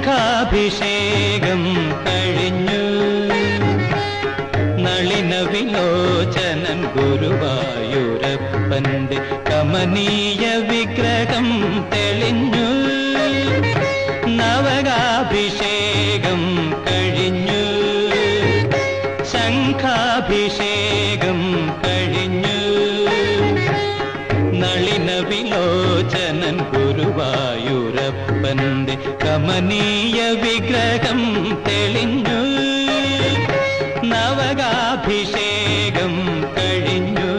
ശംഖാഭിഷേകം കഴിഞ്ഞു നളിന വിലോചനൻ ഗുരുവായൂരപ്പന്റെ കമനീയ വിഗ്രഹം തെളിഞ്ഞു നവകാഭിഷേകം കഴിഞ്ഞു ശംഖാഭിഷേകം കഴിഞ്ഞു നളിന വിലോചനൻ ഗുരുവായൂരപ്പന്റെ കമനീയ വിഗ്രഹം തെളിഞ്ഞു നവകാഭിഷേകം കഴിഞ്ഞു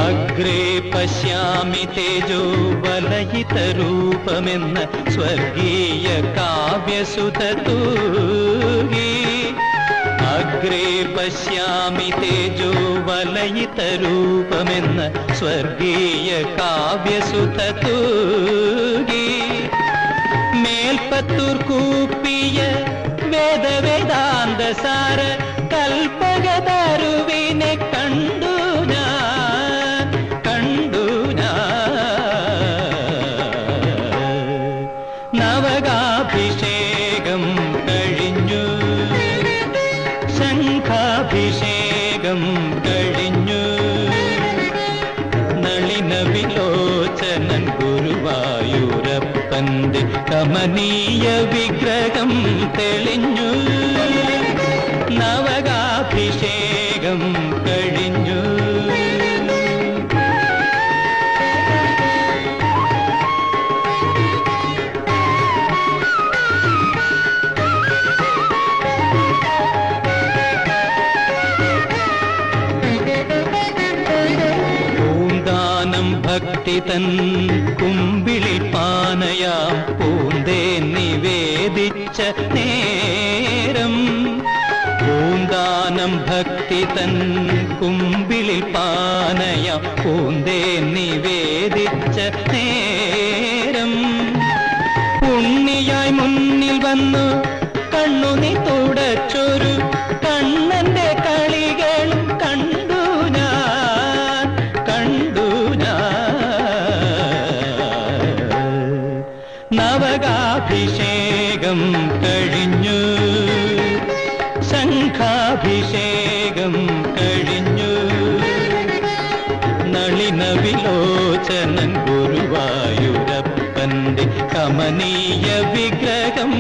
അഗ്രേ പശ്യാമി തേജോ വലയിതരൂപമെന്ന സ്വർഗീയ കാവ്യസുതതൂകി അഗ്രേ പശ്യാമി തേജോ വലയിതരൂപമെന്ന സ്വർഗീയ കാവ്യസുതതൂകി മേൽപ്പത്തൂർ കൂപ്പിയ വേദവേദാന്തസാര കൽപ്പകതരുവിനെ കണ്ടു നവകാഭിഷേകം കഴിഞ്ഞു ശംഖാഭിഷേകം കഴിഞ്ഞു നളിന വിലോചനൻ ഗുരുവായൂരപ്പന്റെ കമനീയ വിഗ്രഹം തെളിഞ്ഞു നവകാഭിഷേകം കഴിഞ്ഞു ഭക്തി തൻ കുമ്പിളിൽ പാനയാം പൂന്തേ നിവേദിച്ച നേരം പൂന്താനം ഭക്തി തൻ കുമ്പിളിൽ പാനയാം പൂന്തേ നിവേദിച്ച നേരം പുണ്ണിയായി മുന്നിൽ വന്നു കണ്ണുനി തുടച്ചൊരു കണ്ണന്റെ കളികളും കണ്ടു ഞാൻ നവകാഭിഷേകം കഴിഞ്ഞു ശംഖാഭിഷേകം കഴിഞ്ഞു നളിന വിലോചനൻ ഗുരുവായൂരപ്പന്റെ കമനീയ വിഗ്രഹം